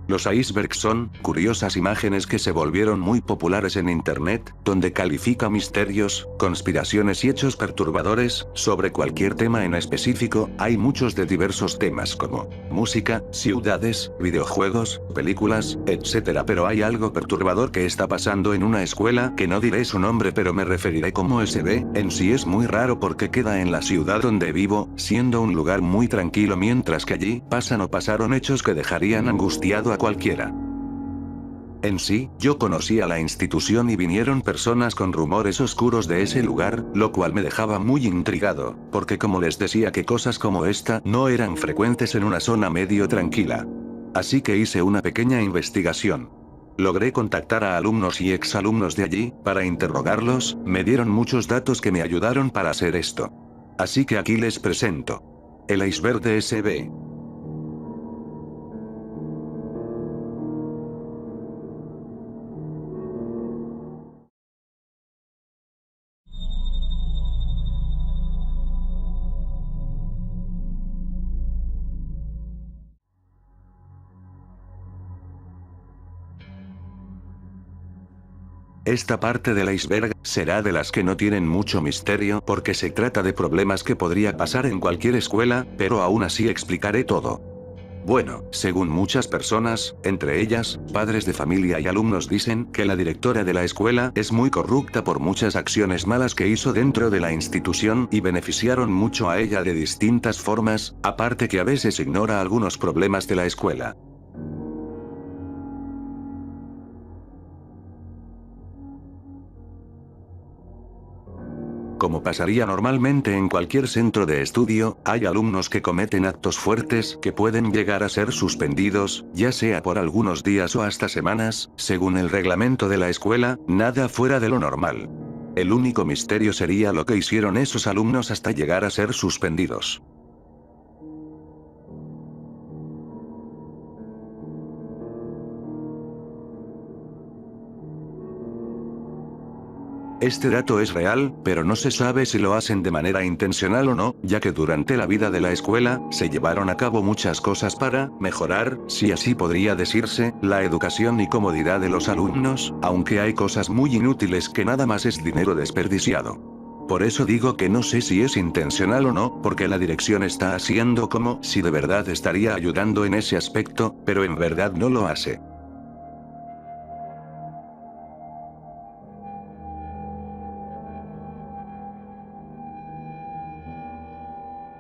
Los icebergs son curiosas imágenes que se volvieron muy populares en internet, donde califica misterios, conspiraciones y hechos perturbadores sobre cualquier tema en específico. Hay muchos de diversos temas como música, ciudades, videojuegos, películas, etc. Pero hay algo perturbador que está pasando en una escuela que no diré su nombre, pero me referiré como SB. En sí es muy raro porque queda en la ciudad donde vivo, siendo un lugar muy tranquilo, mientras que allí pasan o pasaron hechos que dejarían angustiado a cualquiera. En sí, yo conocí a la institución y vinieron personas con rumores oscuros de ese lugar, lo cual me dejaba muy intrigado, porque como les decía que cosas como esta no eran frecuentes en una zona medio tranquila. Así que hice una pequeña investigación. Logré contactar a alumnos y exalumnos de allí, para interrogarlos. Me dieron muchos datos que me ayudaron para hacer esto. Así que aquí les presento. El iceberg de SB. Esta parte del iceberg será de las que no tienen mucho misterio porque se trata de problemas que podría pasar en cualquier escuela, pero aún así explicaré todo. Bueno, según muchas personas, entre ellas, padres de familia y alumnos, dicen que la directora de la escuela es muy corrupta por muchas acciones malas que hizo dentro de la institución y beneficiaron mucho a ella de distintas formas, aparte que a veces ignora algunos problemas de la escuela. Como pasaría normalmente en cualquier centro de estudio, hay alumnos que cometen actos fuertes que pueden llegar a ser suspendidos, ya sea por algunos días o hasta semanas, según el reglamento de la escuela, nada fuera de lo normal. El único misterio sería lo que hicieron esos alumnos hasta llegar a ser suspendidos. Este dato es real, pero no se sabe si lo hacen de manera intencional o no, ya que durante la vida de la escuela, se llevaron a cabo muchas cosas para mejorar, si así podría decirse, la educación y comodidad de los alumnos, aunque hay cosas muy inútiles que nada más es dinero desperdiciado. Por eso digo que no sé si es intencional o no, porque la dirección está haciendo como si de verdad estaría ayudando en ese aspecto, pero en verdad no lo hace.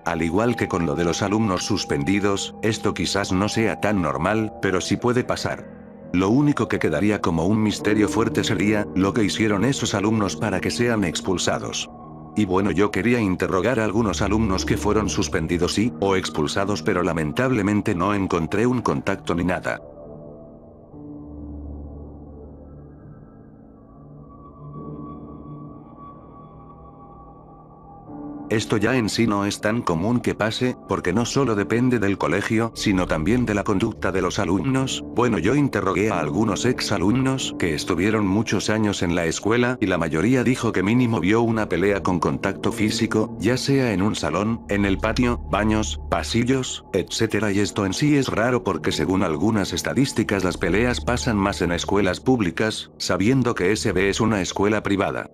Al igual que con lo de los alumnos suspendidos, esto quizás no sea tan normal, pero sí puede pasar. Lo único que quedaría como un misterio fuerte sería, lo que hicieron esos alumnos para que sean expulsados. Y bueno, yo quería interrogar a algunos alumnos que fueron suspendidos o expulsados, pero lamentablemente no encontré un contacto ni nada. Esto ya en sí no es tan común que pase, porque no solo depende del colegio, sino también de la conducta de los alumnos. Bueno, yo interrogué a algunos ex-alumnos que estuvieron muchos años en la escuela y la mayoría dijo que mínimo vio una pelea con contacto físico, ya sea en un salón, en el patio, baños, pasillos, etc. Y esto en sí es raro porque según algunas estadísticas las peleas pasan más en escuelas públicas, sabiendo que SB es una escuela privada.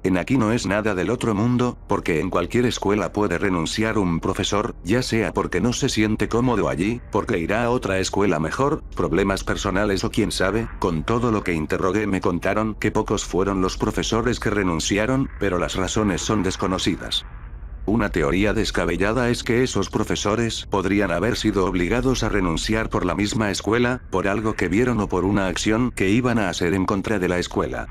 En aquí no es nada del otro mundo, porque en cualquier escuela puede renunciar un profesor, ya sea porque no se siente cómodo allí, porque irá a otra escuela mejor, problemas personales o quién sabe. Con todo lo que interrogué me contaron que pocos fueron los profesores que renunciaron, pero las razones son desconocidas. Una teoría descabellada es que esos profesores podrían haber sido obligados a renunciar por la misma escuela, por algo que vieron o por una acción que iban a hacer en contra de la escuela.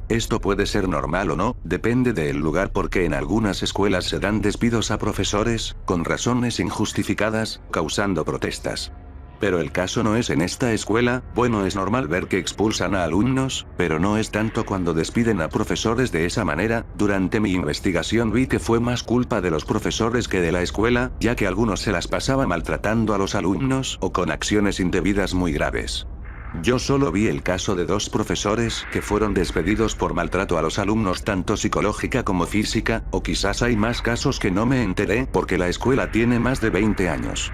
Esto puede ser normal o no, depende del lugar, porque en algunas escuelas se dan despidos a profesores, con razones injustificadas, causando protestas. Pero el caso no es en esta escuela. Bueno, es normal ver que expulsan a alumnos, pero no es tanto cuando despiden a profesores de esa manera. Durante mi investigación vi que fue más culpa de los profesores que de la escuela, ya que algunos se las pasaban maltratando a los alumnos o con acciones indebidas muy graves. Yo solo vi el caso de 2 profesores que fueron despedidos por maltrato a los alumnos tanto psicológica como física, o quizás hay más casos que no me enteré porque la escuela tiene más de 20 años.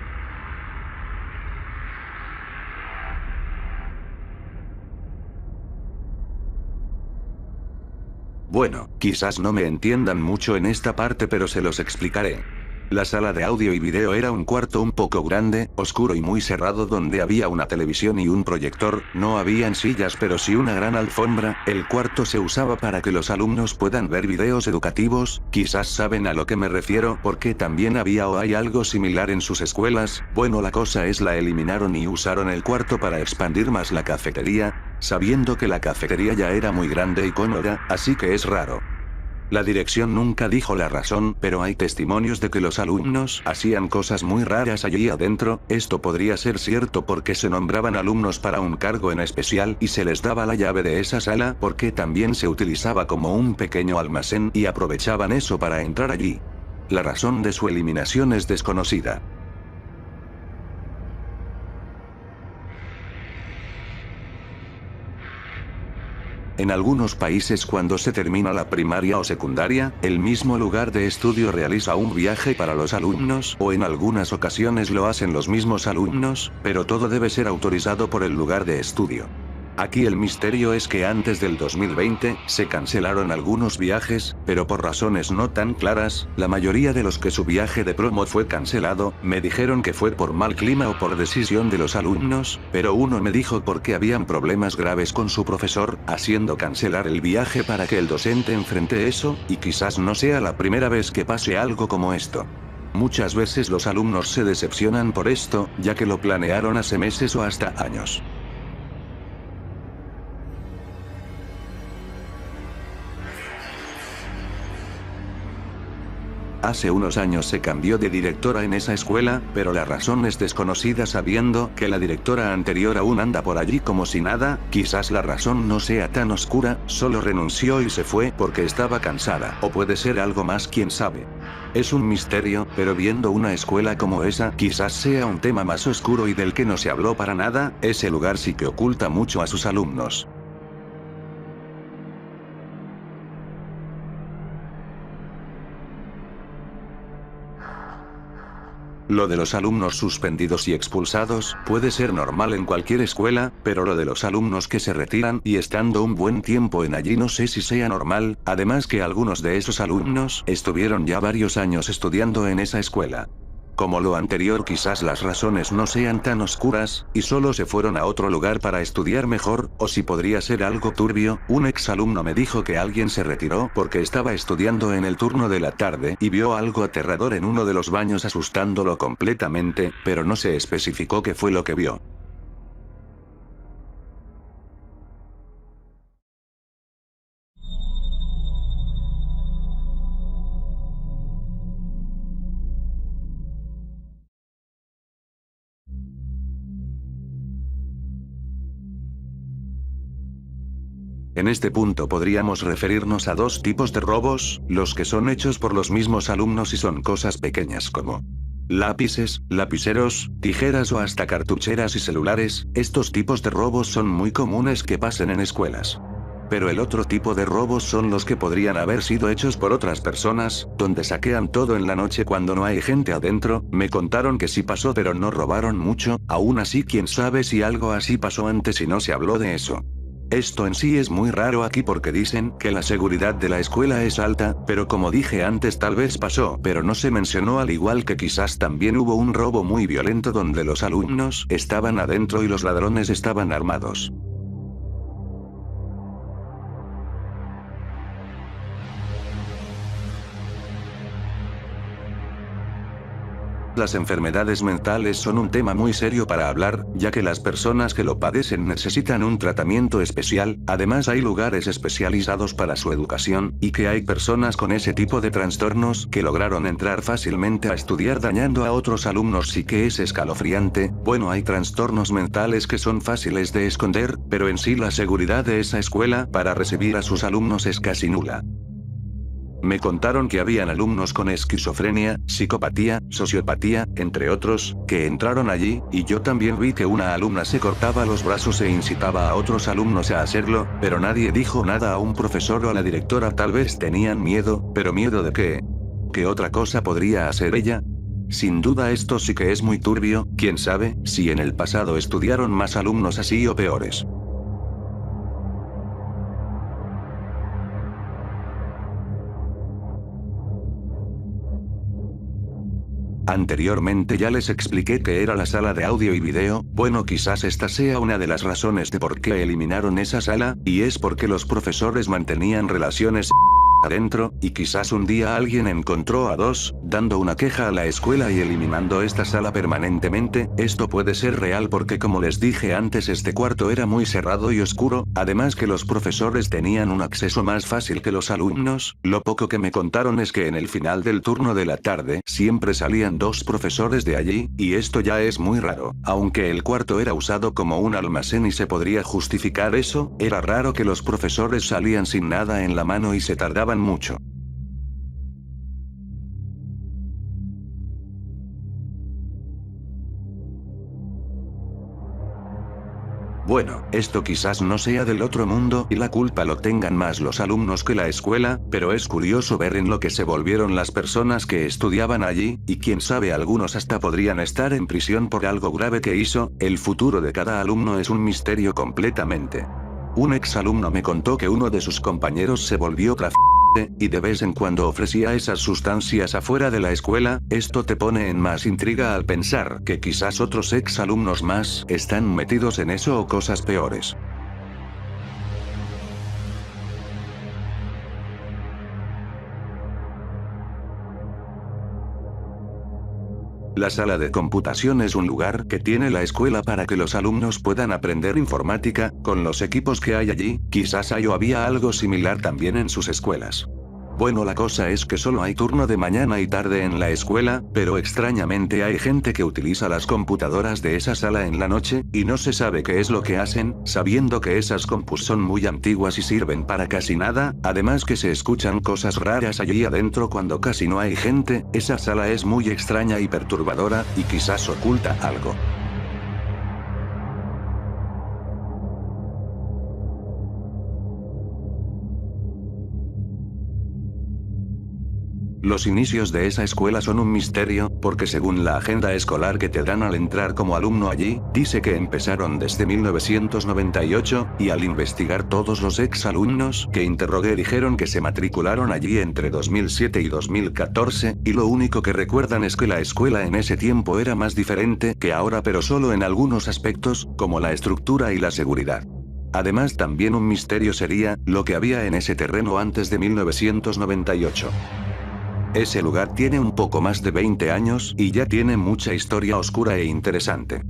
Bueno, quizás no me entiendan mucho en esta parte, pero se los explicaré. La sala de audio y video era un cuarto un poco grande, oscuro y muy cerrado donde había una televisión y un proyector. No habían sillas pero sí una gran alfombra. El cuarto se usaba para que los alumnos puedan ver videos educativos. Quizás saben a lo que me refiero porque también había o hay algo similar en sus escuelas. Bueno, la cosa es la eliminaron y usaron el cuarto para expandir más la cafetería, sabiendo que la cafetería ya era muy grande y cómoda, así que es raro. La dirección nunca dijo la razón, pero hay testimonios de que los alumnos hacían cosas muy raras allí adentro. Esto podría ser cierto porque se nombraban alumnos para un cargo en especial y se les daba la llave de esa sala porque también se utilizaba como un pequeño almacén y aprovechaban eso para entrar allí. La razón de su eliminación es desconocida. En algunos países cuando se termina la primaria o secundaria, el mismo lugar de estudio realiza un viaje para los alumnos o en algunas ocasiones lo hacen los mismos alumnos, pero todo debe ser autorizado por el lugar de estudio. Aquí el misterio es que antes del 2020, se cancelaron algunos viajes, pero por razones no tan claras. La mayoría de los que su viaje de promo fue cancelado, me dijeron que fue por mal clima o por decisión de los alumnos, pero uno me dijo porque habían problemas graves con su profesor, haciendo cancelar el viaje para que el docente enfrente eso, y quizás no sea la primera vez que pase algo como esto. Muchas veces los alumnos se decepcionan por esto, ya que lo planearon hace meses o hasta años. Hace unos años se cambió de directora en esa escuela, pero la razón es desconocida sabiendo que la directora anterior aún anda por allí como si nada. Quizás la razón no sea tan oscura, solo renunció y se fue porque estaba cansada, o puede ser algo más, quién sabe. Es un misterio, pero viendo una escuela como esa, quizás sea un tema más oscuro y del que no se habló para nada. Ese lugar sí que oculta mucho a sus alumnos. Lo de los alumnos suspendidos y expulsados puede ser normal en cualquier escuela, pero lo de los alumnos que se retiran y estando un buen tiempo en allí no sé si sea normal, además que algunos de esos alumnos estuvieron ya varios años estudiando en esa escuela. Como lo anterior, quizás las razones no sean tan oscuras, y solo se fueron a otro lugar para estudiar mejor, o si podría ser algo turbio. Un exalumno me dijo que alguien se retiró porque estaba estudiando en el turno de la tarde y vio algo aterrador en uno de los baños asustándolo completamente, pero no se especificó qué fue lo que vio. En este punto podríamos referirnos a 2 tipos de robos, los que son hechos por los mismos alumnos y son cosas pequeñas como lápices, lapiceros, tijeras o hasta cartucheras y celulares. Estos tipos de robos son muy comunes que pasen en escuelas. Pero el otro tipo de robos son los que podrían haber sido hechos por otras personas, donde saquean todo en la noche cuando no hay gente adentro. Me contaron que sí pasó pero no robaron mucho, aún así quién sabe si algo así pasó antes y no se habló de eso. Esto en sí es muy raro aquí porque dicen que la seguridad de la escuela es alta, pero como dije antes tal vez pasó, pero no se mencionó, al igual que quizás también hubo un robo muy violento donde los alumnos estaban adentro y los ladrones estaban armados. Las enfermedades mentales son un tema muy serio para hablar, ya que las personas que lo padecen necesitan un tratamiento especial, además hay lugares especializados para su educación, y que hay personas con ese tipo de trastornos que lograron entrar fácilmente a estudiar dañando a otros alumnos. Sí que es escalofriante. Bueno, hay trastornos mentales que son fáciles de esconder, pero en sí la seguridad de esa escuela para recibir a sus alumnos es casi nula. Me contaron que habían alumnos con esquizofrenia, psicopatía, sociopatía, entre otros, que entraron allí, y yo también vi que una alumna se cortaba los brazos e incitaba a otros alumnos a hacerlo, pero nadie dijo nada a un profesor o a la directora. Tal vez tenían miedo, pero ¿miedo de qué? ¿Qué otra cosa podría hacer ella? Sin duda esto sí que es muy turbio. Quién sabe si en el pasado estudiaron más alumnos así o peores. Anteriormente ya les expliqué que era la sala de audio y video. Bueno, quizás esta sea una de las razones de por qué eliminaron esa sala, y es porque los profesores mantenían relaciones adentro, y quizás un día alguien encontró a dos, dando una queja a la escuela y eliminando esta sala permanentemente. Esto puede ser real porque, como les dije antes, este cuarto era muy cerrado y oscuro, además que los profesores tenían un acceso más fácil que los alumnos. Lo poco que me contaron es que en el final del turno de la tarde siempre salían dos profesores de allí, y esto ya es muy raro. Aunque el cuarto era usado como un almacén y se podría justificar eso, era raro que los profesores salían sin nada en la mano y se tardaban mucho. Bueno, esto quizás no sea del otro mundo y la culpa lo tengan más los alumnos que la escuela, pero es curioso ver en lo que se volvieron las personas que estudiaban allí, y quién sabe, algunos hasta podrían estar en prisión por algo grave que hizo. El futuro de cada alumno es un misterio completamente. Un exalumno me contó que uno de sus compañeros se volvió traficante, y de vez en cuando ofrecía esas sustancias afuera de la escuela. Esto te pone en más intriga al pensar que quizás otros exalumnos más están metidos en eso o cosas peores. La sala de computación es un lugar que tiene la escuela para que los alumnos puedan aprender informática. Con los equipos que hay allí, quizás hay o había algo similar también en sus escuelas. Bueno, la cosa es que solo hay turno de mañana y tarde en la escuela, pero extrañamente hay gente que utiliza las computadoras de esa sala en la noche, y no se sabe qué es lo que hacen, sabiendo que esas compus son muy antiguas y sirven para casi nada, además que se escuchan cosas raras allí adentro cuando casi no hay gente. Esa sala es muy extraña y perturbadora, y quizás oculta algo. Los inicios de esa escuela son un misterio, porque según la agenda escolar que te dan al entrar como alumno allí, dice que empezaron desde 1998, y al investigar todos los exalumnos que interrogué dijeron que se matricularon allí entre 2007 y 2014, y lo único que recuerdan es que la escuela en ese tiempo era más diferente que ahora, pero solo en algunos aspectos, como la estructura y la seguridad. Además, también un misterio sería lo que había en ese terreno antes de 1998. Ese lugar tiene un poco más de 20 años, y ya tiene mucha historia oscura e interesante.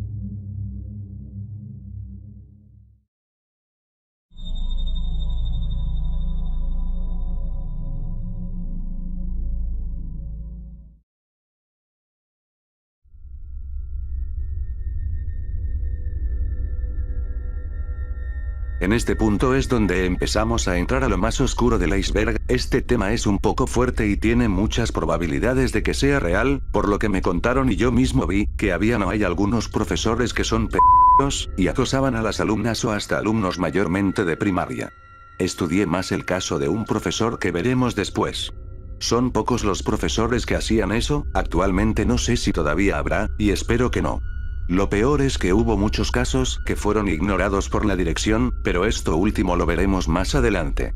En este punto es donde empezamos a entrar a lo más oscuro del iceberg. Este tema es un poco fuerte y tiene muchas probabilidades de que sea real, por lo que me contaron y yo mismo vi, que habían o hay algunos profesores que son p***os, y acosaban a las alumnas o hasta alumnos mayormente de primaria. Estudié más el caso de un profesor que veremos después. Son pocos los profesores que hacían eso. Actualmente no sé si todavía habrá, y espero que no. Lo peor es que hubo muchos casos que fueron ignorados por la dirección, pero esto último lo veremos más adelante.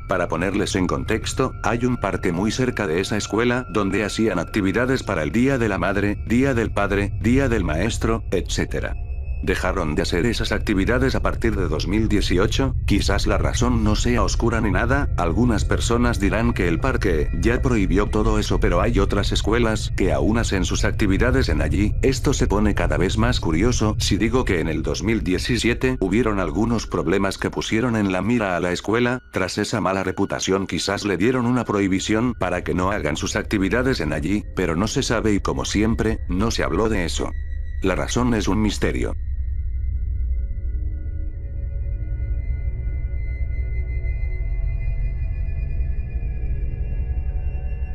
Para ponerles en contexto, hay un parque muy cerca de esa escuela donde hacían actividades para el Día de la Madre, Día del Padre, Día del Maestro, etc. Dejaron de hacer esas actividades a partir de 2018, quizás la razón no sea oscura ni nada, algunas personas dirán que el parque ya prohibió todo eso, pero hay otras escuelas que aún hacen sus actividades en allí. Esto se pone cada vez más curioso si digo que en el 2017 hubieron algunos problemas que pusieron en la mira a la escuela. Tras esa mala reputación quizás le dieron una prohibición para que no hagan sus actividades en allí, pero no se sabe y como siempre, no se habló de eso. La razón es un misterio.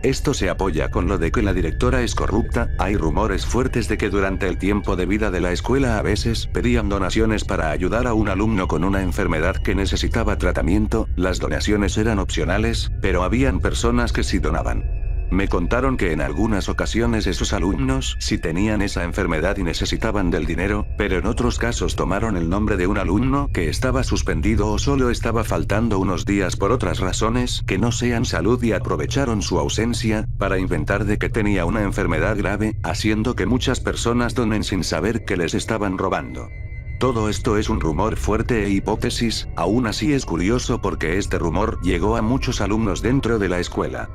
Esto se apoya con lo de que la directora es corrupta. Hay rumores fuertes de que durante el tiempo de vida de la escuela a veces pedían donaciones para ayudar a un alumno con una enfermedad que necesitaba tratamiento. Las donaciones eran opcionales, pero habían personas que sí donaban. Me contaron que en algunas ocasiones esos alumnos sí tenían esa enfermedad y necesitaban del dinero, pero en otros casos tomaron el nombre de un alumno que estaba suspendido o solo estaba faltando unos días por otras razones que no sean salud y aprovecharon su ausencia para inventar de que tenía una enfermedad grave, haciendo que muchas personas donen sin saber que les estaban robando. Todo esto es un rumor fuerte e hipótesis, aún así es curioso porque este rumor llegó a muchos alumnos dentro de la escuela.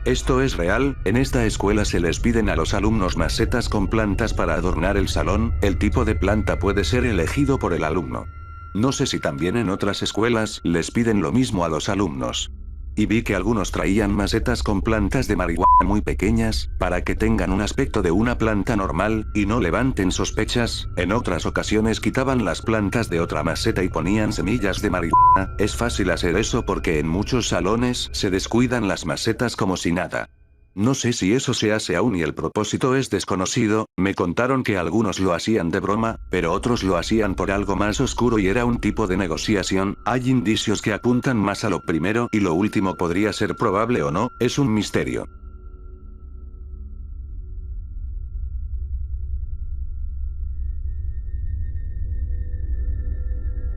Esto es real, en esta escuela se les piden a los alumnos macetas con plantas para adornar el salón. El tipo de planta puede ser elegido por el alumno. No sé si también en otras escuelas les piden lo mismo a los alumnos. Y vi que algunos traían macetas con plantas de marihuana muy pequeñas, para que tengan un aspecto de una planta normal, y no levanten sospechas. En otras ocasiones quitaban las plantas de otra maceta y ponían semillas de marihuana. Es fácil hacer eso porque en muchos salones se descuidan las macetas como si nada. No sé si eso se hace aún y el propósito es desconocido. Me contaron que algunos lo hacían de broma, pero otros lo hacían por algo más oscuro y era un tipo de negociación. Hay indicios que apuntan más a lo primero y lo último podría ser probable o no, es un misterio.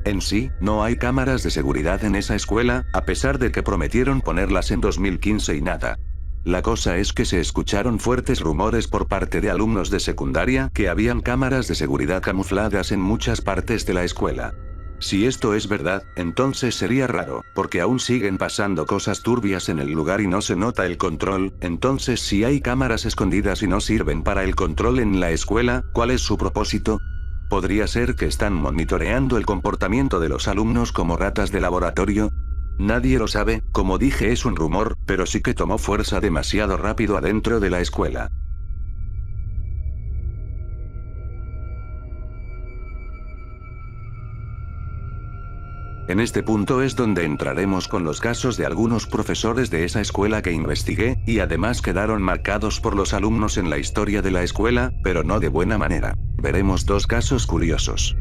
En sí, no hay cámaras de seguridad en esa escuela, a pesar de que prometieron ponerlas en 2015 y nada. La cosa es que se escucharon fuertes rumores por parte de alumnos de secundaria que habían cámaras de seguridad camufladas en muchas partes de la escuela. Si esto es verdad, entonces sería raro, porque aún siguen pasando cosas turbias en el lugar y no se nota el control. Entonces, si hay cámaras escondidas y no sirven para el control en la escuela, ¿cuál es su propósito? ¿Podría ser que están monitoreando el comportamiento de los alumnos como ratas de laboratorio? Nadie lo sabe, como dije es un rumor, pero sí que tomó fuerza demasiado rápido adentro de la escuela. En este punto es donde entraremos con los casos de algunos profesores de esa escuela que investigué, y además quedaron marcados por los alumnos en la historia de la escuela, pero no de buena manera. Veremos dos casos curiosos.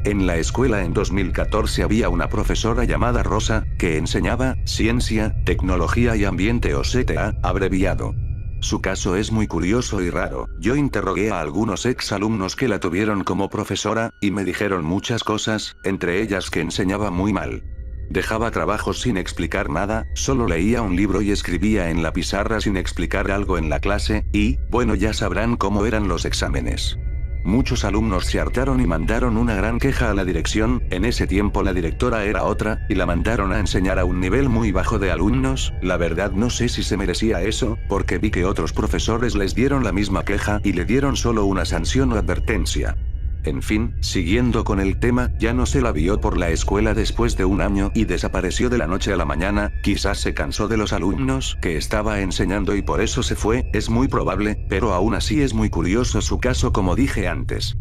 En la escuela en 2014 había una profesora llamada Rosa, que enseñaba Ciencia, Tecnología y Ambiente o CTA, abreviado. Su caso es muy curioso y raro. Yo interrogué a algunos ex-alumnos que la tuvieron como profesora, y me dijeron muchas cosas, entre ellas que enseñaba muy mal. Dejaba trabajos sin explicar nada, solo leía un libro y escribía en la pizarra sin explicar algo en la clase, y, bueno, ya sabrán cómo eran los exámenes. Muchos alumnos se hartaron y mandaron una gran queja a la dirección. En ese tiempo la directora era otra, y la mandaron a enseñar a un nivel muy bajo de alumnos. La verdad no sé si se merecía eso, porque vi que otros profesores les dieron la misma queja y le dieron solo una sanción o advertencia. En fin, siguiendo con el tema, ya no se la vio por la escuela después de un año y desapareció de la noche a la mañana. Quizás se cansó de los alumnos que estaba enseñando y por eso se fue, es muy probable, pero aún así es muy curioso su caso como dije antes.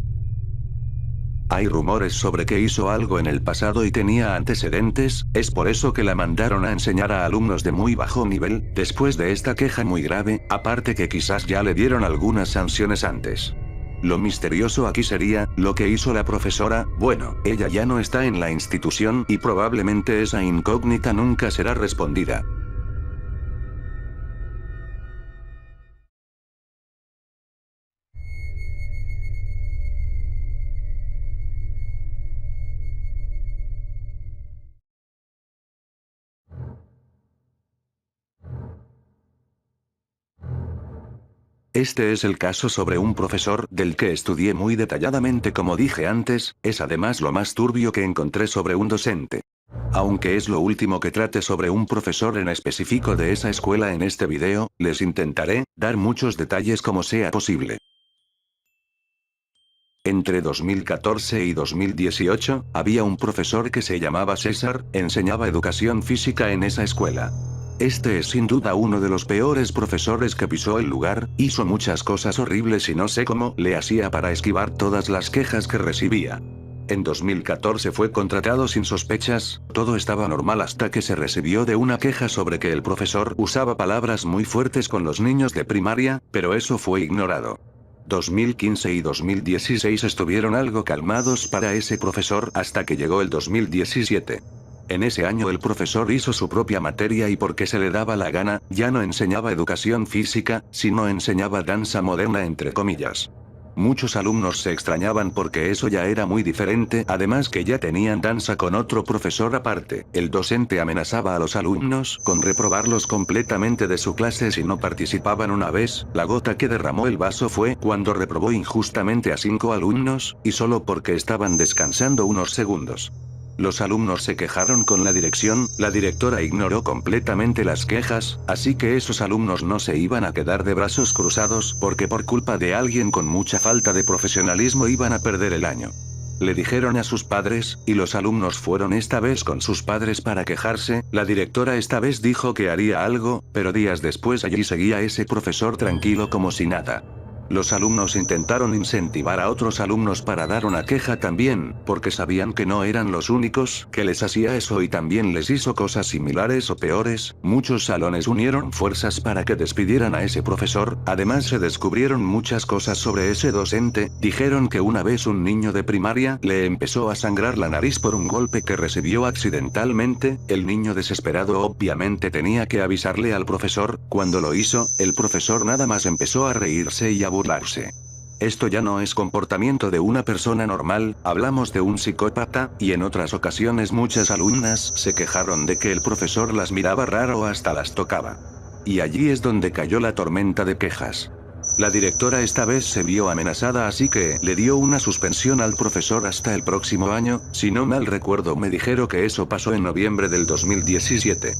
Hay rumores sobre que hizo algo en el pasado y tenía antecedentes, es por eso que la mandaron a enseñar a alumnos de muy bajo nivel, después de esta queja muy grave, aparte que quizás ya le dieron algunas sanciones antes. Lo misterioso aquí sería, lo que hizo la profesora. Bueno, ella ya no está en la institución y probablemente esa incógnita nunca será respondida. Este es el caso sobre un profesor del que estudié muy detalladamente como dije antes, es además lo más turbio que encontré sobre un docente. Aunque es lo último que trate sobre un profesor en específico de esa escuela en este video, les intentaré dar muchos detalles como sea posible. Entre 2014 y 2018, había un profesor que se llamaba César, enseñaba educación física en esa escuela. Este es sin duda uno de los peores profesores que pisó el lugar, hizo muchas cosas horribles y no sé cómo le hacía para esquivar todas las quejas que recibía. En 2014 fue contratado sin sospechas, todo estaba normal hasta que se recibió de una queja sobre que el profesor usaba palabras muy fuertes con los niños de primaria, pero eso fue ignorado. 2015 y 2016 estuvieron algo calmados para ese profesor hasta que llegó el 2017. En ese año el profesor hizo su propia materia y porque se le daba la gana, ya no enseñaba educación física, sino enseñaba danza moderna entre comillas. Muchos alumnos se extrañaban porque eso ya era muy diferente, además que ya tenían danza con otro profesor aparte. El docente amenazaba a los alumnos con reprobarlos completamente de su clase si no participaban una vez. La gota que derramó el vaso fue cuando reprobó injustamente a 5 alumnos, y solo porque estaban descansando unos segundos. Los alumnos se quejaron con la directora ignoró completamente las quejas, así que esos alumnos no se iban a quedar de brazos cruzados porque por culpa de alguien con mucha falta de profesionalismo iban a perder el año. Le dijeron a sus padres, y los alumnos fueron esta vez con sus padres para quejarse, la directora esta vez dijo que haría algo, pero días después allí seguía ese profesor tranquilo como si nada. Los alumnos intentaron incentivar a otros alumnos para dar una queja también, porque sabían que no eran los únicos que les hacía eso y también les hizo cosas similares o peores. Muchos salones unieron fuerzas para que despidieran a ese profesor, además se descubrieron muchas cosas sobre ese docente, dijeron que una vez un niño de primaria le empezó a sangrar la nariz por un golpe que recibió accidentalmente, el niño desesperado obviamente tenía que avisarle al profesor, cuando lo hizo, el profesor nada más empezó a reírse y a burlarse. Esto ya no es comportamiento de una persona normal, hablamos de un psicópata, y en otras ocasiones muchas alumnas se quejaron de que el profesor las miraba raro o hasta las tocaba. Y allí es donde cayó la tormenta de quejas. La directora esta vez se vio amenazada así que le dio una suspensión al profesor hasta el próximo año, si no mal recuerdo me dijeron que eso pasó en noviembre del 2017.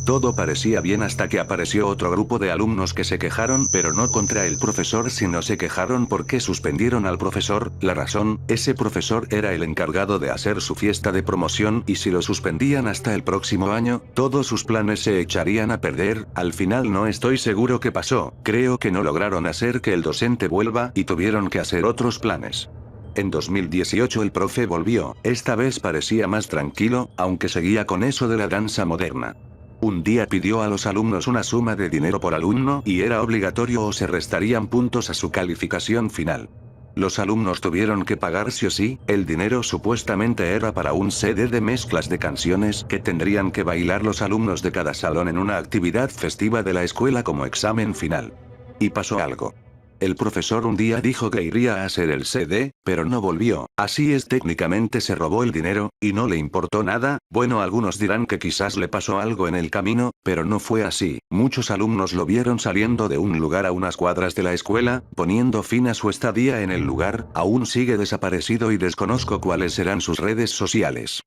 Todo parecía bien hasta que apareció otro grupo de alumnos que se quejaron pero no contra el profesor sino se quejaron porque suspendieron al profesor, la razón, ese profesor era el encargado de hacer su fiesta de promoción y si lo suspendían hasta el próximo año, todos sus planes se echarían a perder, al final no estoy seguro qué pasó, creo que no lograron hacer que el docente vuelva y tuvieron que hacer otros planes. En 2018 el profe volvió, esta vez parecía más tranquilo, aunque seguía con eso de la danza moderna. Un día pidió a los alumnos una suma de dinero por alumno y era obligatorio o se restarían puntos a su calificación final. Los alumnos tuvieron que pagar sí o sí, el dinero supuestamente era para un CD de mezclas de canciones que tendrían que bailar los alumnos de cada salón en una actividad festiva de la escuela como examen final. Y pasó algo. El profesor un día dijo que iría a hacer el CD, pero no volvió, así es técnicamente se robó el dinero, y no le importó nada, bueno algunos dirán que quizás le pasó algo en el camino, pero no fue así, muchos alumnos lo vieron saliendo de un lugar a unas cuadras de la escuela, poniendo fin a su estadía en el lugar, aún sigue desaparecido y desconozco cuáles serán sus redes sociales.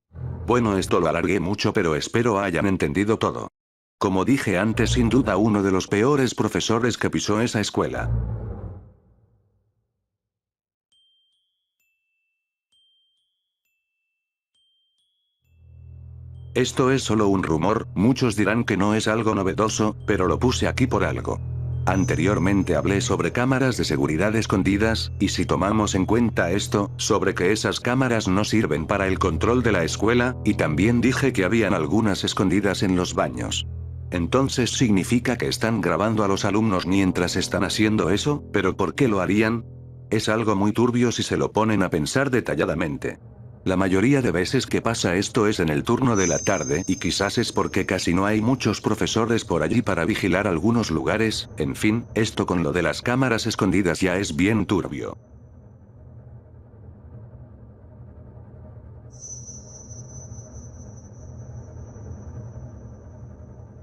Bueno esto lo alargué mucho pero espero hayan entendido todo. Como dije antes sin duda uno de los peores profesores que pisó esa escuela. Esto es solo un rumor, muchos dirán que no es algo novedoso, pero lo puse aquí por algo. Anteriormente hablé sobre cámaras de seguridad escondidas, y si tomamos en cuenta esto, sobre que esas cámaras no sirven para el control de la escuela, y también dije que habían algunas escondidas en los baños. Entonces significa que están grabando a los alumnos mientras están haciendo eso, pero ¿por qué lo harían? Es algo muy turbio si se lo ponen a pensar detalladamente. La mayoría de veces que pasa esto es en el turno de la tarde y quizás es porque casi no hay muchos profesores por allí para vigilar algunos lugares, en fin, esto con lo de las cámaras escondidas ya es bien turbio.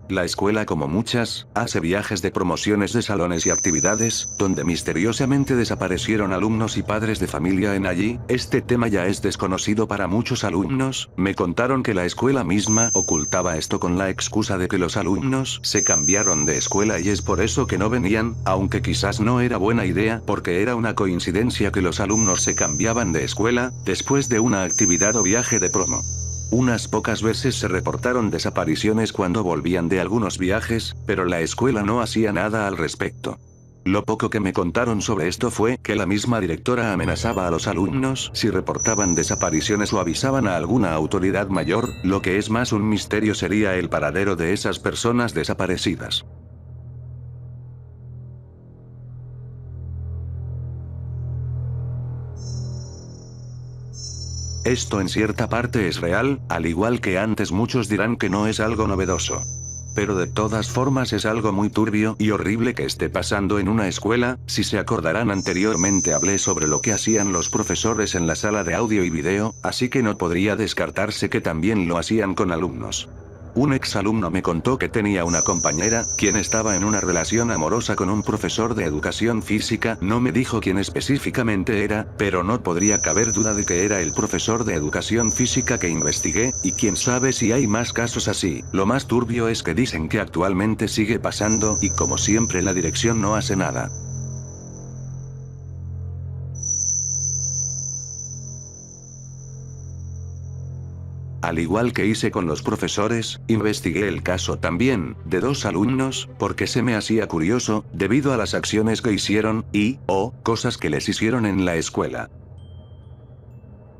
La escuela, como muchas, hace viajes de promociones de salones y actividades, donde misteriosamente desaparecieron alumnos y padres de familia en allí. Este tema ya es desconocido para muchos alumnos. Me contaron que la escuela misma ocultaba esto con la excusa de que los alumnos se cambiaron de escuela y es por eso que no venían, aunque quizás no era buena idea porque era una coincidencia que los alumnos se cambiaban de escuela, después de una actividad o viaje de promo. Unas pocas veces se reportaron desapariciones cuando volvían de algunos viajes, pero la escuela no hacía nada al respecto. Lo poco que me contaron sobre esto fue que la misma directora amenazaba a los alumnos si reportaban desapariciones o avisaban a alguna autoridad mayor. Lo que es más un misterio sería el paradero de esas personas desaparecidas. Esto en cierta parte es real, al igual que antes muchos dirán que no es algo novedoso. Pero de todas formas es algo muy turbio y horrible que esté pasando en una escuela. Si se acordarán, anteriormente hablé sobre lo que hacían los profesores en la sala de audio y video, así que no podría descartarse que también lo hacían con alumnos. Un exalumno me contó que tenía una compañera, quien estaba en una relación amorosa con un profesor de educación física. No me dijo quién específicamente era, pero no podría caber duda de que era el profesor de educación física que investigué, y quién sabe si hay más casos así. Lo más turbio es que dicen que actualmente sigue pasando, y como siempre la dirección no hace nada. Al igual que hice con los profesores, investigué el caso también, de dos alumnos, porque se me hacía curioso, debido a las acciones que hicieron, o cosas que les hicieron en la escuela.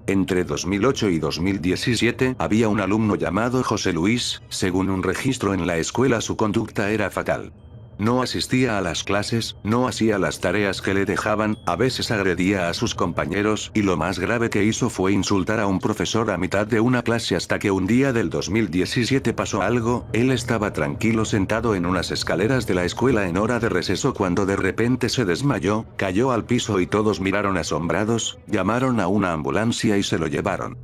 Entre 2008 y 2017 había un alumno llamado José Luis. Según un registro en la escuela, su conducta era fatal. No asistía a las clases, no hacía las tareas que le dejaban, a veces agredía a sus compañeros y lo más grave que hizo fue insultar a un profesor a mitad de una clase, hasta que un día del 2017 pasó algo. Él estaba tranquilo sentado en unas escaleras de la escuela en hora de receso cuando de repente se desmayó, cayó al piso y todos miraron asombrados, llamaron a una ambulancia y se lo llevaron.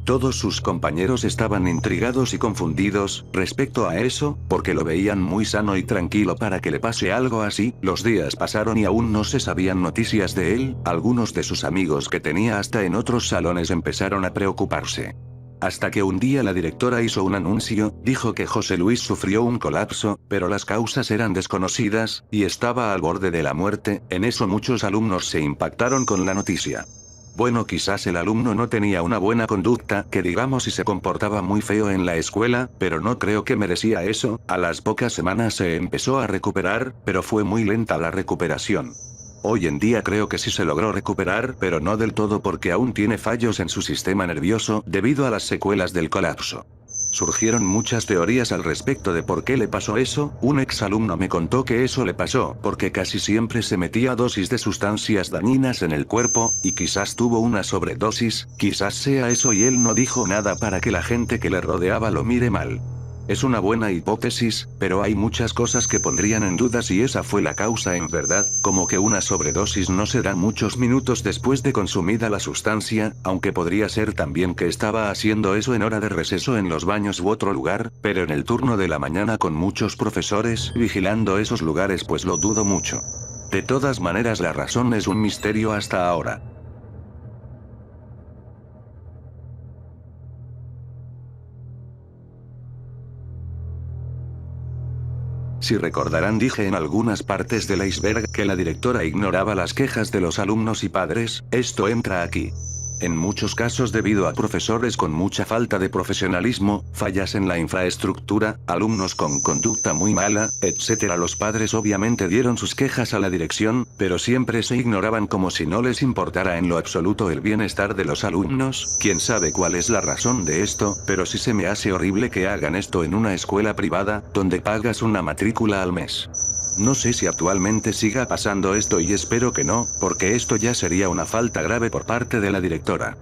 Todos sus compañeros estaban intrigados y confundidos respecto a eso, porque lo veían muy sano y tranquilo para que le pase algo así. Los días pasaron y aún no se sabían noticias de él. Algunos de sus amigos que tenía hasta en otros salones empezaron a preocuparse. Hasta que un día la directora hizo un anuncio, dijo que José Luis sufrió un colapso, pero las causas eran desconocidas, y estaba al borde de la muerte. En eso muchos alumnos se impactaron con la noticia. Bueno, quizás el alumno no tenía una buena conducta, que digamos, y se comportaba muy feo en la escuela, pero no creo que merecía eso. A las pocas semanas se empezó a recuperar, pero fue muy lenta la recuperación. Hoy en día creo que sí se logró recuperar, pero no del todo porque aún tiene fallos en su sistema nervioso debido a las secuelas del colapso. Surgieron muchas teorías al respecto de por qué le pasó eso. Un exalumno me contó que eso le pasó porque casi siempre se metía dosis de sustancias dañinas en el cuerpo, y quizás tuvo una sobredosis, quizás sea eso y él no dijo nada para que la gente que le rodeaba lo mire mal. Es una buena hipótesis, pero hay muchas cosas que pondrían en duda si esa fue la causa en verdad, como que una sobredosis no se da muchos minutos después de consumida la sustancia, aunque podría ser también que estaba haciendo eso en hora de receso en los baños u otro lugar, pero en el turno de la mañana con muchos profesores vigilando esos lugares, pues lo dudo mucho. De todas maneras, la razón es un misterio hasta ahora. Si recordarán, dije en algunas partes del iceberg que la directora ignoraba las quejas de los alumnos y padres. Esto entra aquí. En muchos casos debido a profesores con mucha falta de profesionalismo, fallas en la infraestructura, alumnos con conducta muy mala, etc. Los padres obviamente dieron sus quejas a la dirección, pero siempre se ignoraban como si no les importara en lo absoluto el bienestar de los alumnos. Quién sabe cuál es la razón de esto, pero sí se me hace horrible que hagan esto en una escuela privada, donde pagas una matrícula al mes. No sé si actualmente siga pasando esto y espero que no, porque esto ya sería una falta grave por parte de la directora.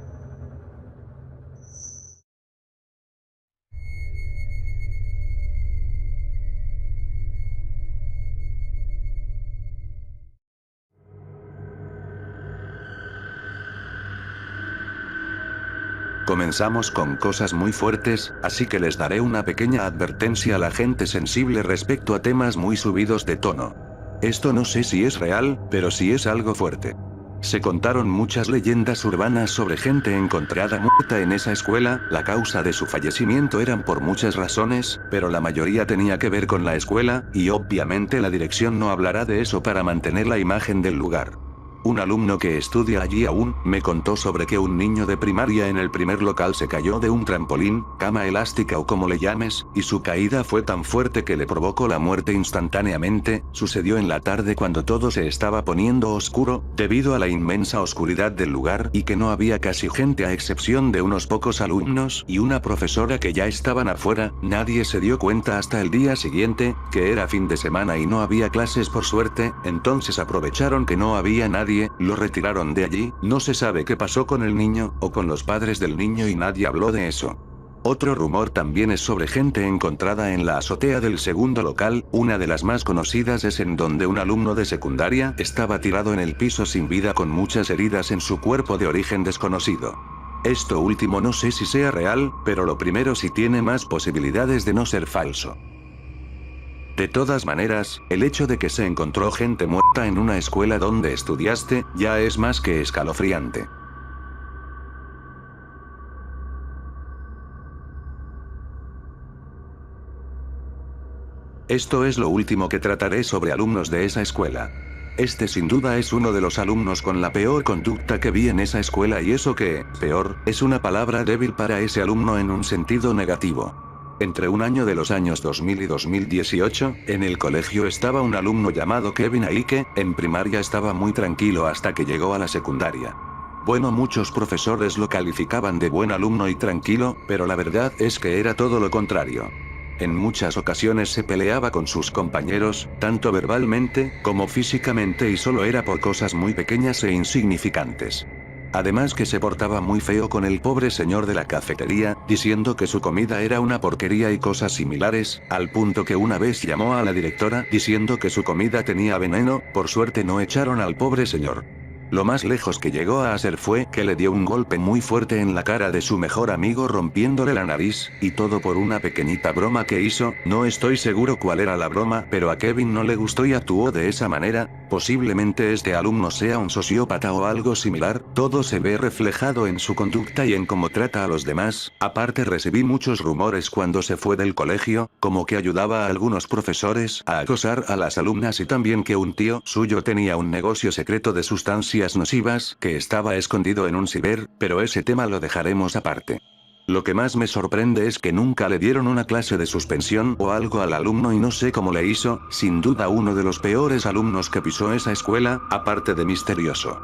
Comenzamos con cosas muy fuertes, así que les daré una pequeña advertencia a la gente sensible respecto a temas muy subidos de tono. Esto no sé si es real, pero sí es algo fuerte. Se contaron muchas leyendas urbanas sobre gente encontrada muerta en esa escuela, la causa de su fallecimiento eran por muchas razones, pero la mayoría tenía que ver con la escuela, y obviamente la dirección no hablará de eso para mantener la imagen del lugar. Un alumno que estudia allí aún, me contó sobre que un niño de primaria en el primer local se cayó de un trampolín, cama elástica o como le llames, y su caída fue tan fuerte que le provocó la muerte instantáneamente. Sucedió en la tarde cuando todo se estaba poniendo oscuro, debido a la inmensa oscuridad del lugar y que no había casi gente a excepción de unos pocos alumnos y una profesora que ya estaban afuera. Nadie se dio cuenta hasta el día siguiente, que era fin de semana y no había clases por suerte, entonces aprovecharon que no había nadie. Lo retiraron de allí, no se sabe qué pasó con el niño, o con los padres del niño y nadie habló de eso. Otro rumor también es sobre gente encontrada en la azotea del segundo local, una de las más conocidas es en donde un alumno de secundaria estaba tirado en el piso sin vida con muchas heridas en su cuerpo de origen desconocido. Esto último no sé si sea real, pero lo primero sí tiene más posibilidades de no ser falso. De todas maneras, el hecho de que se encontró gente muerta en una escuela donde estudiaste, ya es más que escalofriante. Esto es lo último que trataré sobre alumnos de esa escuela. Este sin duda es uno de los alumnos con la peor conducta que vi en esa escuela y eso que, peor, es una palabra débil para ese alumno en un sentido negativo. Entre un año de los años 2000 y 2018, en el colegio estaba un alumno llamado Kevin Aike, en primaria estaba muy tranquilo hasta que llegó a la secundaria. Bueno, muchos profesores lo calificaban de buen alumno y tranquilo, pero la verdad es que era todo lo contrario. En muchas ocasiones se peleaba con sus compañeros, tanto verbalmente, como físicamente y solo era por cosas muy pequeñas e insignificantes. Además que se portaba muy feo con el pobre señor de la cafetería, diciendo que su comida era una porquería y cosas similares, al punto que una vez llamó a la directora diciendo que su comida tenía veneno, por suerte no echaron al pobre señor. Lo más lejos que llegó a hacer fue que le dio un golpe muy fuerte en la cara de su mejor amigo rompiéndole la nariz, y todo por una pequeñita broma que hizo, no estoy seguro cuál era la broma, pero a Kevin no le gustó y actuó de esa manera. Posiblemente este alumno sea un sociópata o algo similar, todo se ve reflejado en su conducta y en cómo trata a los demás. Aparte recibí muchos rumores cuando se fue del colegio, como que ayudaba a algunos profesores a acosar a las alumnas y también que un tío suyo tenía un negocio secreto de sustancias nocivas que estaba escondido en un ciber, pero ese tema lo dejaremos aparte. Lo que más me sorprende es que nunca le dieron una clase de suspensión o algo al alumno y no sé cómo le hizo, sin duda uno de los peores alumnos que pisó esa escuela, aparte de misterioso.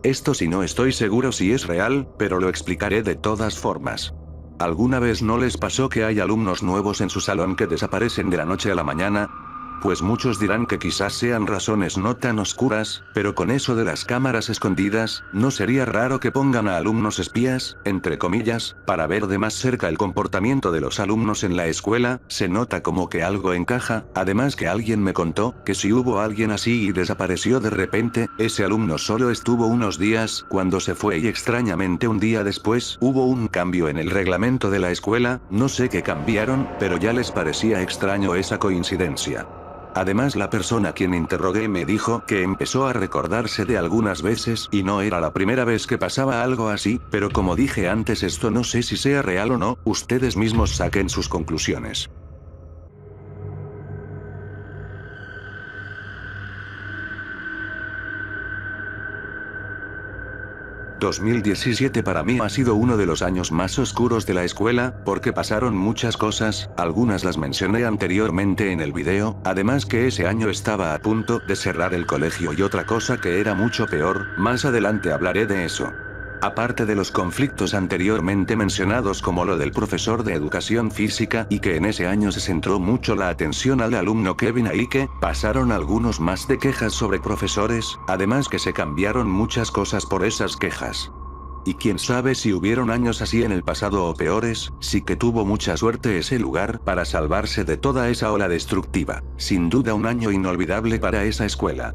Esto sí no estoy seguro si es real, pero lo explicaré de todas formas. ¿Alguna vez no les pasó que hay alumnos nuevos en su salón que desaparecen de la noche a la mañana? Pues muchos dirán que quizás sean razones no tan oscuras, pero con eso de las cámaras escondidas, ¿no sería raro que pongan a alumnos espías, entre comillas, para ver de más cerca el comportamiento de los alumnos en la escuela? Se nota como que algo encaja, además que alguien me contó, que si hubo alguien así y desapareció de repente, ese alumno solo estuvo unos días, cuando se fue y extrañamente un día después, hubo un cambio en el reglamento de la escuela, no sé qué cambiaron, pero ya les parecía extraño esa coincidencia. Además la persona a quien interrogué me dijo que empezó a recordarse de algunas veces y no era la primera vez que pasaba algo así, pero como dije antes esto no sé si sea real o no, ustedes mismos saquen sus conclusiones. 2017 para mí ha sido uno de los años más oscuros de la escuela, porque pasaron muchas cosas, algunas las mencioné anteriormente en el video, además que ese año estaba a punto de cerrar el colegio y otra cosa que era mucho peor, más adelante hablaré de eso. Aparte de los conflictos anteriormente mencionados como lo del profesor de educación física y que en ese año se centró mucho la atención al alumno Kevin Aike, pasaron algunos más de quejas sobre profesores, además que se cambiaron muchas cosas por esas quejas. Y quién sabe si hubieron años así en el pasado o peores, sí que tuvo mucha suerte ese lugar para salvarse de toda esa ola destructiva. Sin duda un año inolvidable para esa escuela.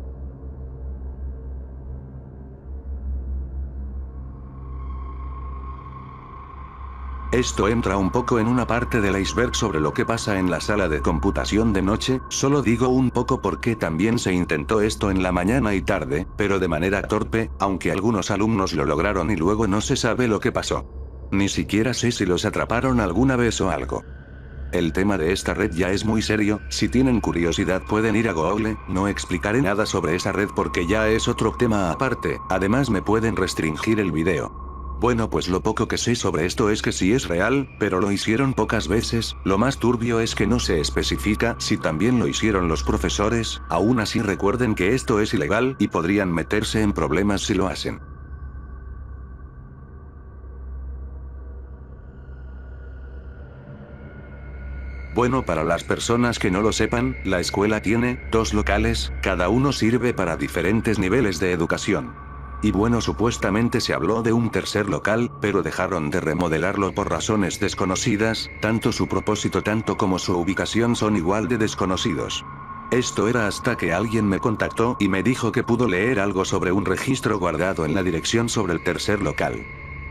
Esto entra un poco en una parte del iceberg sobre lo que pasa en la sala de computación de noche, solo digo un poco porque también se intentó esto en la mañana y tarde, pero de manera torpe, aunque algunos alumnos lo lograron y luego no se sabe lo que pasó. Ni siquiera sé si los atraparon alguna vez o algo. El tema de esta red ya es muy serio, si tienen curiosidad pueden ir a Google, no explicaré nada sobre esa red porque ya es otro tema aparte, además me pueden restringir el video. Bueno, pues lo poco que sé sobre esto es que sí es real, pero lo hicieron pocas veces, lo más turbio es que no se especifica si también lo hicieron los profesores, aún así recuerden que esto es ilegal y podrían meterse en problemas si lo hacen. Bueno, para las personas que no lo sepan, la escuela tiene 2 locales, cada uno sirve para diferentes niveles de educación. Y bueno, supuestamente se habló de un tercer local, pero dejaron de remodelarlo por razones desconocidas, tanto su propósito tanto como su ubicación son igual de desconocidos. Esto era hasta que alguien me contactó y me dijo que pudo leer algo sobre un registro guardado en la dirección sobre el tercer local.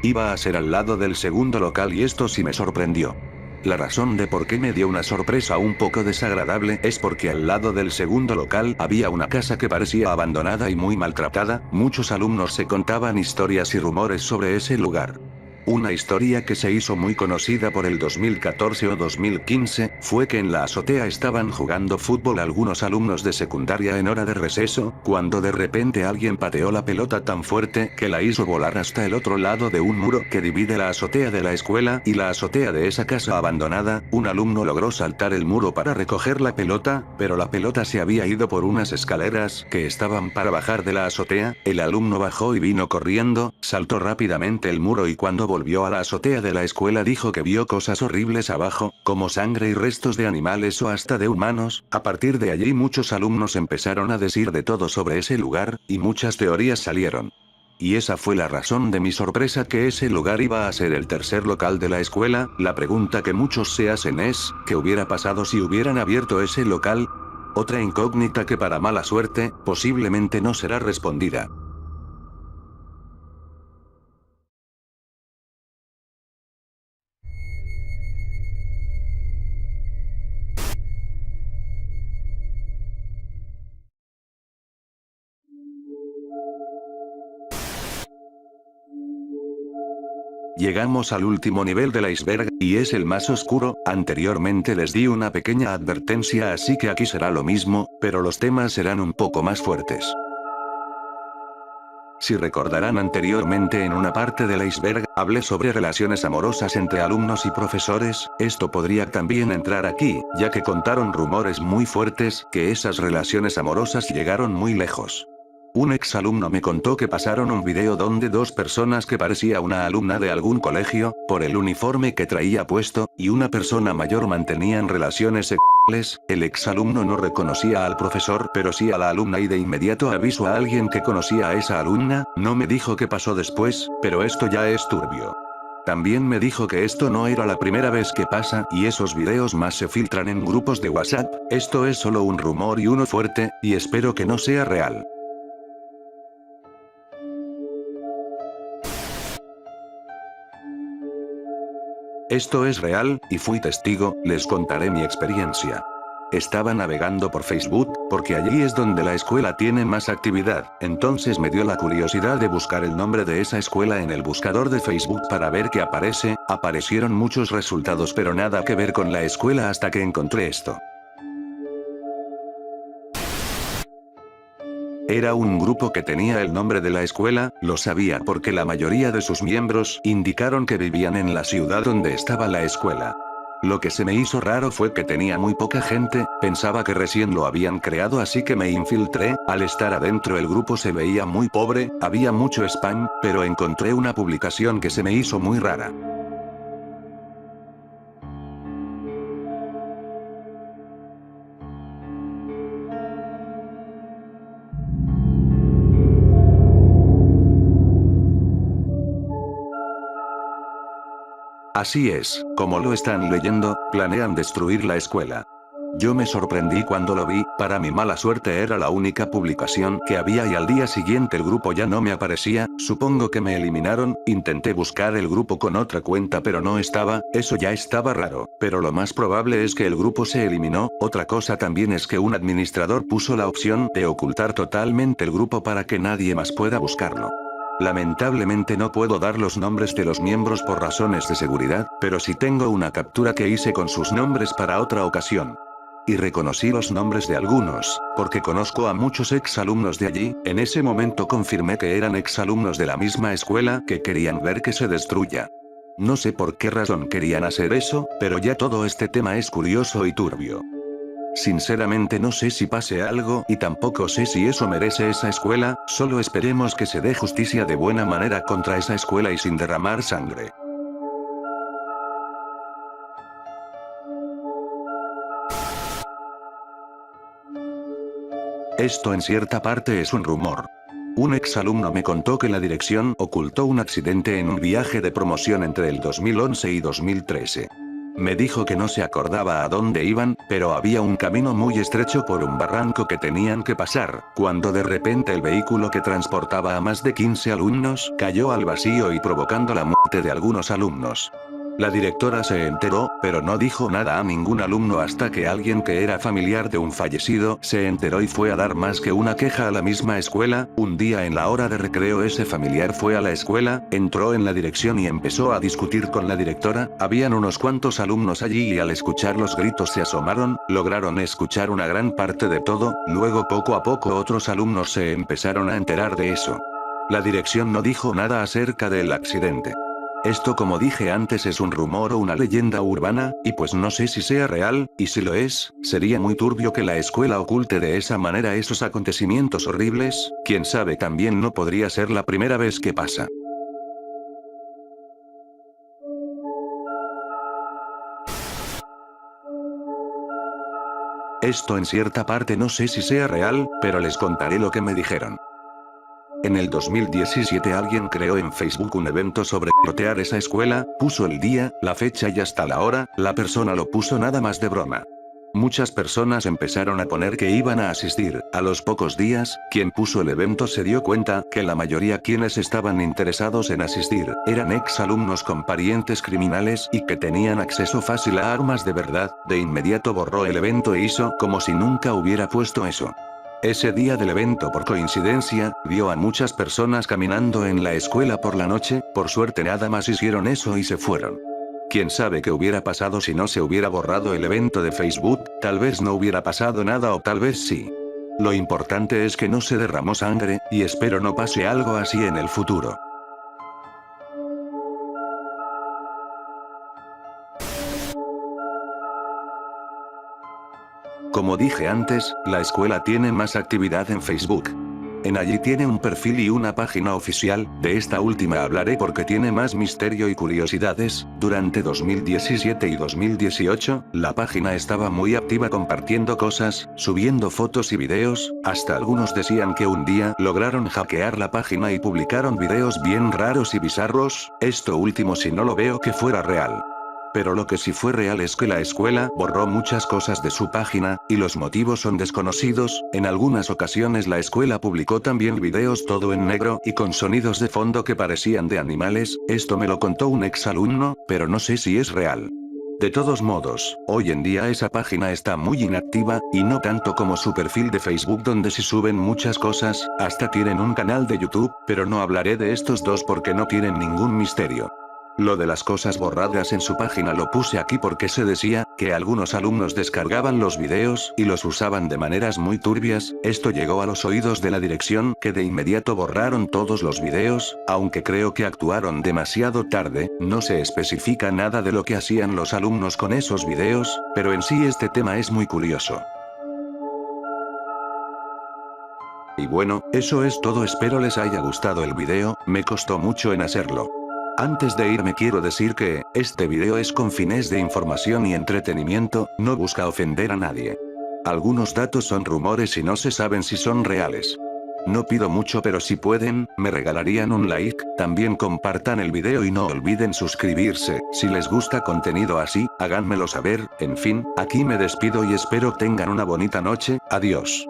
Iba a ser al lado del segundo local y esto sí me sorprendió. La razón de por qué me dio una sorpresa un poco desagradable es porque al lado del segundo local había una casa que parecía abandonada y muy maltratada, muchos alumnos se contaban historias y rumores sobre ese lugar. Una historia que se hizo muy conocida por el 2014 o 2015, fue que en la azotea estaban jugando fútbol algunos alumnos de secundaria en hora de receso, cuando de repente alguien pateó la pelota tan fuerte que la hizo volar hasta el otro lado de un muro que divide la azotea de la escuela y la azotea de esa casa abandonada. Un alumno logró saltar el muro para recoger la pelota, pero la pelota se había ido por unas escaleras que estaban para bajar de la azotea. El alumno bajó y vino corriendo, saltó rápidamente el muro y cuando volvió a la azotea de la escuela dijo que vio cosas horribles abajo, como sangre y restos de animales o hasta de humanos. A partir de allí muchos alumnos empezaron a decir de todo sobre ese lugar, y muchas teorías salieron. Y esa fue la razón de mi sorpresa, que ese lugar iba a ser el tercer local de la escuela. La pregunta que muchos se hacen es, ¿qué hubiera pasado si hubieran abierto ese local? Otra incógnita que para mala suerte, posiblemente no será respondida. Llegamos al último nivel del iceberg, y es el más oscuro. Anteriormente les di una pequeña advertencia, así que aquí será lo mismo, pero los temas serán un poco más fuertes. Si recordarán anteriormente en una parte del iceberg, hablé sobre relaciones amorosas entre alumnos y profesores, esto podría también entrar aquí, ya que contaron rumores muy fuertes, que esas relaciones amorosas llegaron muy lejos. Un exalumno me contó que pasaron un video donde dos personas que parecía una alumna de algún colegio, por el uniforme que traía puesto, y una persona mayor mantenían relaciones sexuales. El exalumno no reconocía al profesor pero sí a la alumna y de inmediato avisó a alguien que conocía a esa alumna, no me dijo qué pasó después, pero esto ya es turbio. También me dijo que esto no era la primera vez que pasa y esos videos más se filtran en grupos de WhatsApp. Esto es solo un rumor y uno fuerte, y espero que no sea real. Esto es real, y fui testigo, les contaré mi experiencia. Estaba navegando por Facebook, porque allí es donde la escuela tiene más actividad, entonces me dio la curiosidad de buscar el nombre de esa escuela en el buscador de Facebook para ver qué aparece. Aparecieron muchos resultados pero nada que ver con la escuela hasta que encontré esto. Era un grupo que tenía el nombre de la escuela, lo sabía porque la mayoría de sus miembros indicaron que vivían en la ciudad donde estaba la escuela. Lo que se me hizo raro fue que tenía muy poca gente, pensaba que recién lo habían creado así que me infiltré. Al estar adentro el grupo se veía muy pobre, había mucho spam, pero encontré una publicación que se me hizo muy rara. Así es, como lo están leyendo, planean destruir la escuela. Yo me sorprendí cuando lo vi, para mi mala suerte era la única publicación que había y al día siguiente el grupo ya no me aparecía, supongo que me eliminaron, intenté buscar el grupo con otra cuenta pero no estaba, eso ya estaba raro, pero lo más probable es que el grupo se eliminó, otra cosa también es que un administrador puso la opción de ocultar totalmente el grupo para que nadie más pueda buscarlo. Lamentablemente no puedo dar los nombres de los miembros por razones de seguridad, pero sí tengo una captura que hice con sus nombres para otra ocasión. Y reconocí los nombres de algunos, porque conozco a muchos exalumnos de allí, en ese momento confirmé que eran exalumnos de la misma escuela que querían ver que se destruya. No sé por qué razón querían hacer eso, pero ya todo este tema es curioso y turbio. Sinceramente no sé si pase algo y tampoco sé si eso merece esa escuela, solo esperemos que se dé justicia de buena manera contra esa escuela y sin derramar sangre. Esto en cierta parte es un rumor. Un exalumno me contó que la dirección ocultó un accidente en un viaje de promoción entre el 2011 y 2013. Me dijo que no se acordaba a dónde iban, pero había un camino muy estrecho por un barranco que tenían que pasar, cuando de repente el vehículo que transportaba a más de 15 alumnos cayó al vacío y provocando la muerte de algunos alumnos. La directora se enteró, pero no dijo nada a ningún alumno hasta que alguien que era familiar de un fallecido se enteró y fue a dar más que una queja a la misma escuela. Un día en la hora de recreo ese familiar fue a la escuela, entró en la dirección y empezó a discutir con la directora. Habían unos cuantos alumnos allí y al escuchar los gritos se asomaron, lograron escuchar una gran parte de todo, luego poco a poco otros alumnos se empezaron a enterar de eso. La dirección no dijo nada acerca del accidente. Esto, como dije antes, es un rumor o una leyenda urbana, y pues no sé si sea real, y si lo es, sería muy turbio que la escuela oculte de esa manera esos acontecimientos horribles, quién sabe, también no podría ser la primera vez que pasa. Esto en cierta parte no sé si sea real, pero les contaré lo que me dijeron. En el 2017 alguien creó en Facebook un evento sobre tirotear esa escuela, puso el día, la fecha y hasta la hora, la persona lo puso nada más de broma. Muchas personas empezaron a poner que iban a asistir, a los pocos días, quien puso el evento se dio cuenta que la mayoría quienes estaban interesados en asistir, eran exalumnos con parientes criminales y que tenían acceso fácil a armas de verdad, de inmediato borró el evento e hizo como si nunca hubiera puesto eso. Ese día del evento por coincidencia, vio a muchas personas caminando en la escuela por la noche, por suerte nada más hicieron eso y se fueron. Quién sabe qué hubiera pasado si no se hubiera borrado el evento de Facebook, tal vez no hubiera pasado nada o tal vez sí. Lo importante es que no se derramó sangre, y espero no pase algo así en el futuro. Como dije antes, la escuela tiene más actividad en Facebook. En allí tiene un perfil y una página oficial, de esta última hablaré porque tiene más misterio y curiosidades. Durante 2017 y 2018, la página estaba muy activa compartiendo cosas, subiendo fotos y videos, hasta algunos decían que un día lograron hackear la página y publicaron videos bien raros y bizarros, esto último si no lo veo que fuera real. Pero lo que sí fue real es que la escuela borró muchas cosas de su página, y los motivos son desconocidos. En algunas ocasiones la escuela publicó también videos todo en negro y con sonidos de fondo que parecían de animales, esto me lo contó un exalumno, pero no sé si es real. De todos modos, hoy en día esa página está muy inactiva, y no tanto como su perfil de Facebook donde sí suben muchas cosas, hasta tienen un canal de YouTube, pero no hablaré de estos dos porque no tienen ningún misterio. Lo de las cosas borradas en su página lo puse aquí porque se decía que algunos alumnos descargaban los videos y los usaban de maneras muy turbias. Esto llegó a los oídos de la dirección que de inmediato borraron todos los videos, aunque creo que actuaron demasiado tarde. No se especifica nada de lo que hacían los alumnos con esos videos, pero en sí este tema es muy curioso. Y bueno, eso es todo, espero les haya gustado el video, me costó mucho en hacerlo. Antes de irme quiero decir que, este video es con fines de información y entretenimiento, no busca ofender a nadie. Algunos datos son rumores y no se saben si son reales. No pido mucho, pero si pueden, me regalarían un like, también compartan el video y no olviden suscribirse. Si les gusta contenido así, háganmelo saber. En fin, aquí me despido y espero tengan una bonita noche. Adiós.